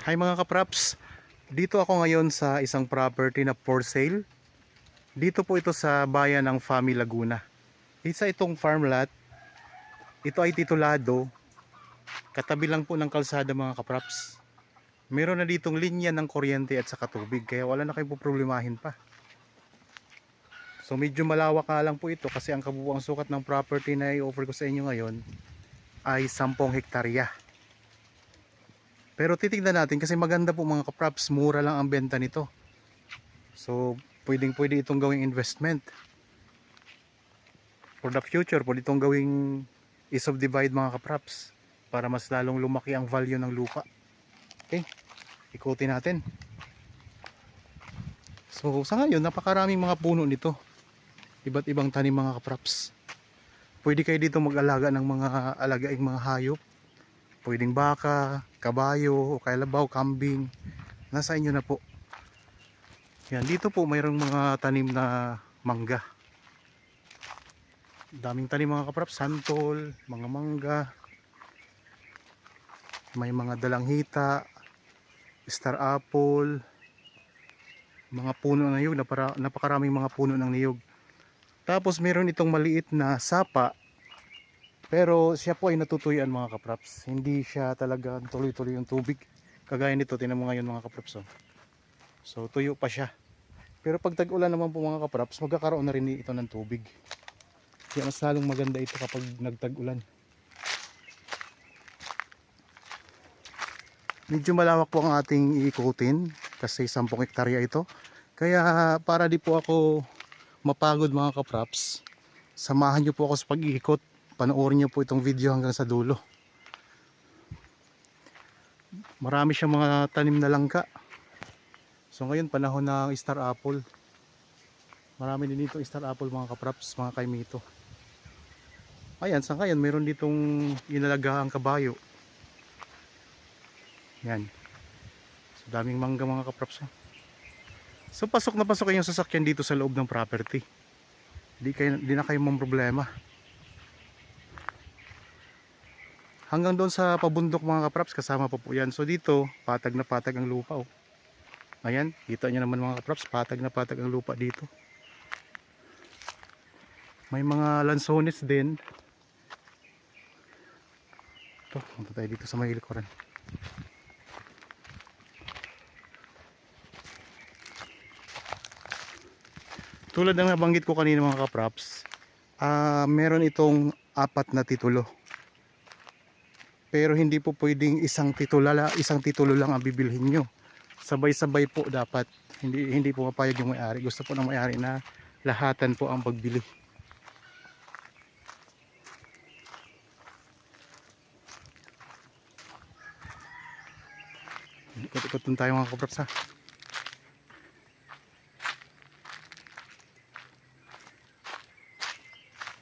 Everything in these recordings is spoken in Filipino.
Hi mga kapraps, dito ako ngayon sa isang property na for sale. Dito po ito sa bayan ng Fami, Laguna. Isa itong farm lot. Ito ay titulado. Katabi lang po ng kalsada mga kapraps. Meron na ditong linya ng kuryente at saka tubig, kaya wala na kayong problemahin pa. So medyo malawak nga lang po ito kasi ang kabuuang sukat ng property na i-offer ko sa inyo ngayon ay 10 hektarya. Pero titignan natin kasi maganda po mga kapraps, mura lang ang benta nito. So pwede itong gawing investment. For the future, pwede itong gawing i-subdivide mga kapraps para mas lalong lumaki ang value ng lupa. Okay, ikutin natin. So sa ngayon, napakaraming mga puno nito. Iba't ibang tanim mga kapraps. Pwede kayo dito mag-alaga ng mga alagaing mga hayop. Pwedeng baka, kabayo, o kalabaw, kambing. Nasa inyo na po. Yan, dito po mayroong mga tanim na mangga. Daming tanim mga kapraps, santol, mga mangga. May mga dalanghita, star apple, mga puno ng niyog, napakaraming mga puno ng niyog. Tapos meron itong maliit na sapa, pero siya po ay natutuyan mga kapraps. Hindi siya talaga tuloy-tuloy yung tubig. Kagaya nito, tinan mo ngayon mga kapraps. So tuyo pa siya. Pero pag tag-ulan naman po mga kapraps, magkakaroon na rin ito ng tubig. Kaya mas lalong maganda ito kapag nagtag-ulan. Medyo malawak po ang ating iikutin kasi 10 hektarya ito. Kaya para di po ako mapagod mga kapraps, samahan nyo po ako sa pag-iikot. Panoorin nyo po itong video hanggang sa dulo. Marami siyang mga tanim na langka. So ngayon panahon ng star apple. Marami din dito star apple mga kapraps, mga kaimito. Ayan, sa ngayon meron ditong inalagaang kabayo. Yan. So daming mangga mga kapraps. So pasok na pasok yung sasakyan dito sa loob ng property. Di na kayo mong problema. Hanggang doon sa pabundok mga kapraps, kasama pa po yan. So dito, patag na patag ang lupa. Oh. Ayan, kita nyo naman mga kapraps, patag na patag ang lupa dito. May mga lansones din. Ito, punta tayo dito sa may likuran. Tulad ng nabanggit ko kanina mga kapraps, meron itong 4 na titulo. Pero hindi po pwedeng isang titulo lang ang bibilhin nyo. Sabay-sabay po dapat. Hindi po mapayag yung may-ari. Gusto po ng may-ari na lahatan po ang pagbili. Ikot-ikot din tayo mga kapraps ha.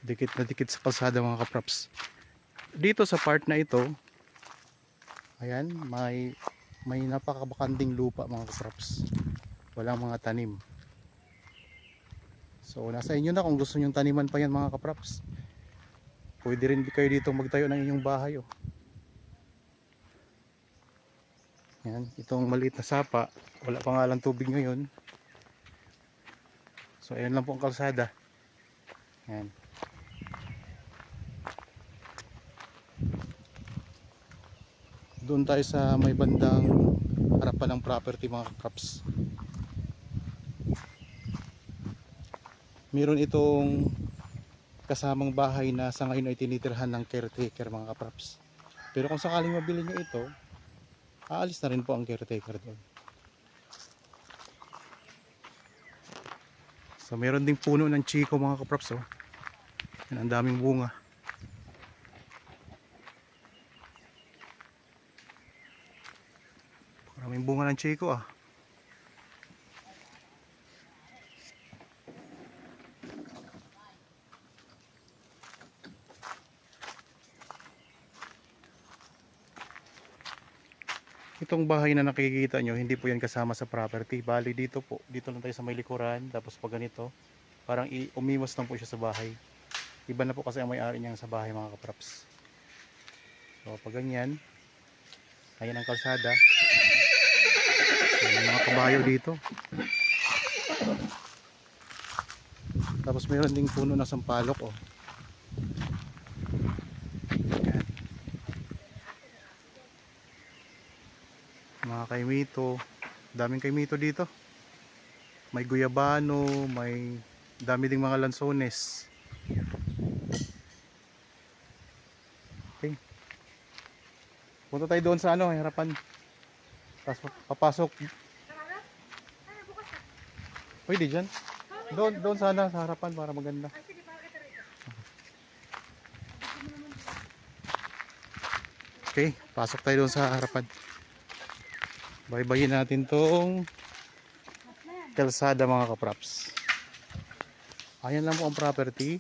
Dikit na dikit sa kalsada mga kapraps. Dito sa part na ito, ayan, may napakabakanding lupa mga kapraps. Walang mga tanim. So nasa inyo na kung gusto nyong taniman pa yan mga kapraps. Pwede rin kayo dito magtayo ng inyong bahay. Oh. Yan, itong maliit na sapa, wala pa nga lang tubig ngayon. So ayan lang po ang kalsada. Yan. Doon tayo sa may bandang harapan ng property mga kapraps. Meron itong kasamang bahay na sa ngayon ay tinitirhan ng caretaker mga kapraps. Pero kung sakaling mabili nyo ito, aalis na rin po ang caretaker doon. So meron ding puno ng chiko mga kapraps. Oh. Yan, ang daming bunga. Maraming bunga ng chiko ah. Itong bahay na nakikita nyo, hindi po yan kasama sa property. Bali dito po, dito lang tayo sa may likuran. Tapos pag ganito, parang umiwas lang po siya sa bahay. Iba na po kasi ang may-ari niyan sa bahay mga kapraps. So pag ganyan, ayan ang kalsada. May mga kabayo dito. Tapos mayroon ding puno ng sampalok, oh. Yan. Mga kaimito. Daming kaimito dito. May guyabano, may dami ding mga lansones. Okay. Punta tayo doon sa ano, harapan. Tapos papasok. Pwede dyan. Doon sana sa harapan para maganda. Okay, pasok tayo doon sa harapan. Baybayin natin tong kalsada mga kapraps. Ayan lang po ang property.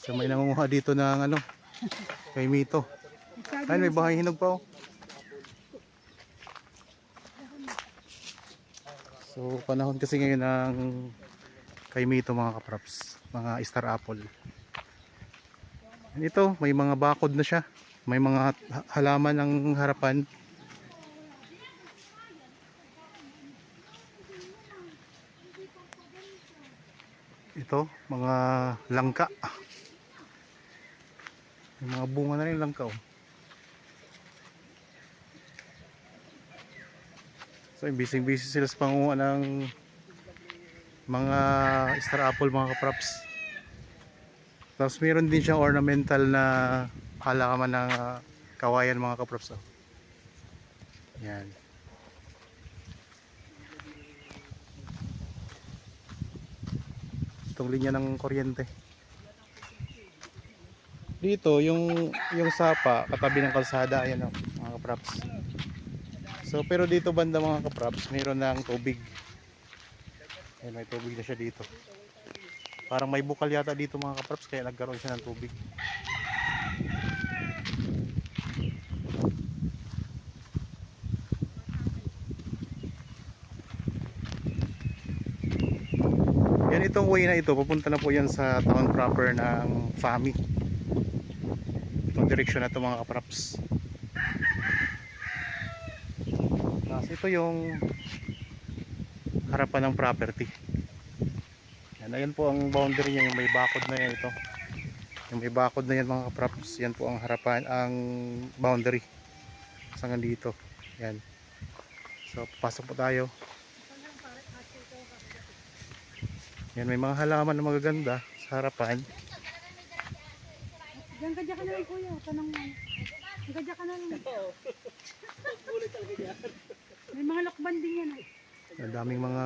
So may nangunguha dito ng ano, kay Mito. Ayun, may bahay hinog pa, oh. So panahon kasi ngayon ng kay Mito mga kapraps, mga star apple. Ito, may mga bakod na siya. May mga halaman ng harapan. Ito, mga langka. May mga bunga na rin langka, oh. So, busy sila sa panguha ng mga star apple mga kapraps. Tapos meron din siyang ornamental na halaman ng kawayan mga kaprops, oh. Yan. Itong linya ng kuryente. Dito yung sapa katabi ng kalsada, ayan, oh, mga kaprops. So pero dito banda mga kaprops, meron ng tubig. Ayan, may tubig na siya dito. Parang may bukal yata dito mga kaprops, kaya nagkaroon siya ng tubig. Yan, itong way na ito, papunta na po yan sa town proper ng Fami. Itong direksyon na ito mga kaprops. Tapos ito yung harapan ng property. Yan, ayan po ang boundary niya, yung may bakod na yan ito. Yung may bakod na yan mga kaprops, yan po ang harapan, ang boundary. Hanggang dito. Yan. So pasok po tayo. Yan, may mga halaman na magaganda sa harapan. Diyan ka na lang kuya, tanong mo. Diyan ka na lang. May mga lakban din yan. Ang daming mga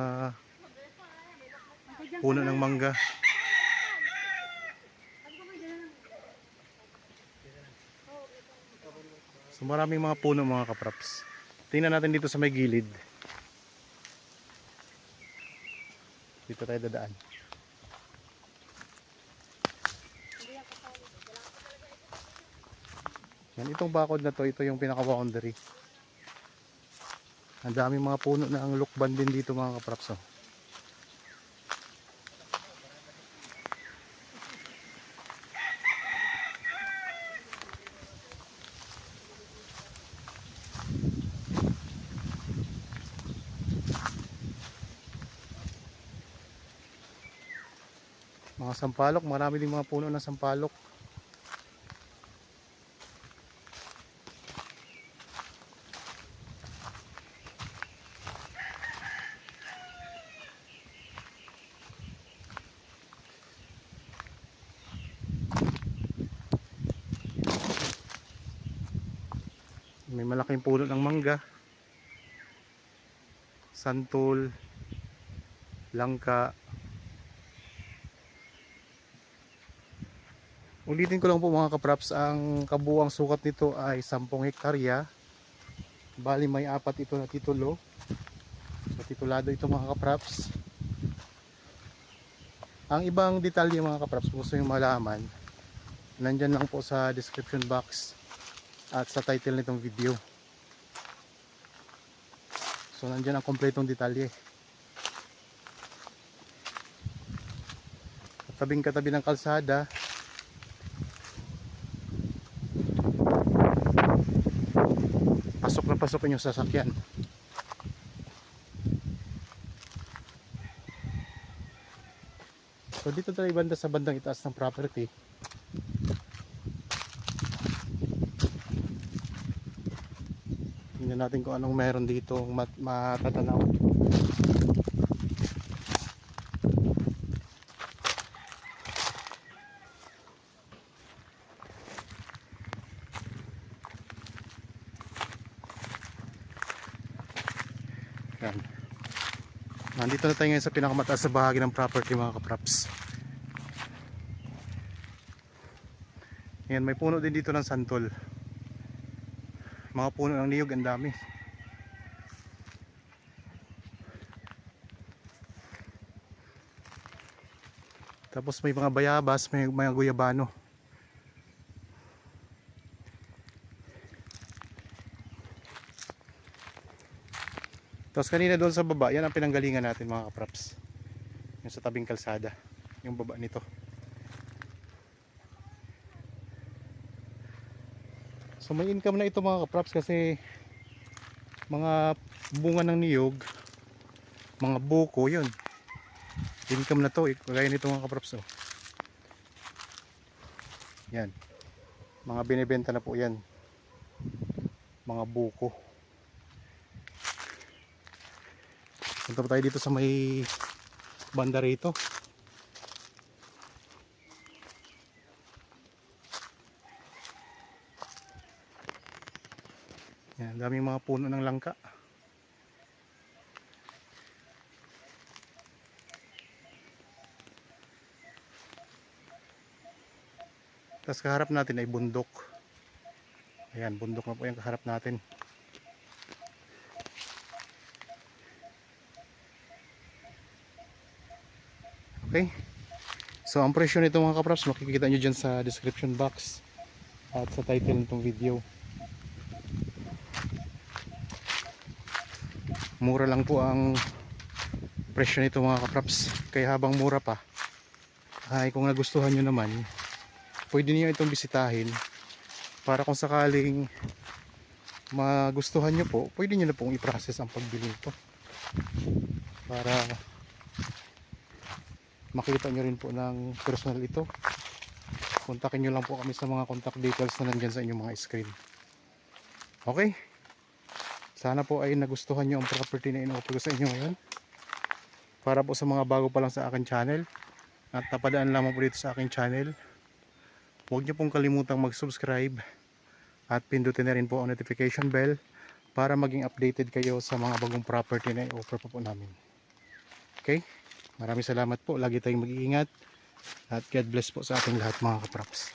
puno ng mangga. So maraming mga puno mga kaprops. Tingnan natin dito sa may gilid. Dito tayo dadaan. Yan, itong bakod na to, ito yung pinaka boundary. Ang daming mga puno na ang lukban din dito mga kaprops, oh. Mga sampalok, marami din mga puno ng sampalok. May malaking puno ng mangga, santol, langka. Ulitin ko lang po mga kaprops, ang kabuuang sukat nito ay 10 hektarya. Bali may 4 ito na titulo. So titulado ito mga kaprops. Ang ibang detalye mga kaprops, kung gusto nyo malaman, nandyan lang po sa description box at sa title nitong video. So nandyan ang kompletong detalye. Katabing-katabi ng kalsada. pasok na pasok yung sasakyan. So dito tayo banda sa bandang itaas ng property. Tingnan natin kung anong meron dito matatanaw. Yan. Nandito na tayo ngayon sa pinakamataas sa bahagi ng property mga kapraps. Yan, may puno din dito ng santol. Mga puno ng niyog, ang dami. Tapos may mga bayabas, may mga guyabano. Tapos kanina doon sa baba, yan ang pinanggalingan natin mga kapraps. Yung sa tabing kalsada, yung baba nito. So may income na ito mga kapraps kasi mga bunga ng niyog, mga buko, yun. Income na to, kagaya nito mga kapraps. Oh. Yan. Mga binibenta na po yan. Mga buko. Punta pa tayo dito sa may banda rito. Yan, daming mga puno ng langka. Tapos kaharap natin ay bundok. Ayan, bundok na po yung kaharap natin. Okay. So ang presyo nito mga kapraps, makikita nyo dyan sa description box at sa title nitong video. Mura lang po ang presyo nito mga kapraps. Kaya habang mura pa, ay kung nagustuhan nyo naman, pwede niyo itong bisitahin para kung sakaling magustuhan nyo po, pwede nyo na pong i-process ang pagbili nito para makita nyo rin po ng personal ito. Kontakin nyo lang po kami sa mga contact details na nandyan sa inyong mga screen. Okay, sana po ay nagustuhan nyo ang property na ino-offer ko sa inyo ngayon. Para po sa mga bago pa lang sa akin channel at napadaan lamang po dito sa aking channel, huwag nyo pong kalimutang mag-subscribe at pindutin na rin po ang notification bell para maging updated kayo sa mga bagong property na i-offer po namin. Okay? Maraming salamat po. Lagi tayong mag-iingat at God bless po sa ating lahat mga kapraps.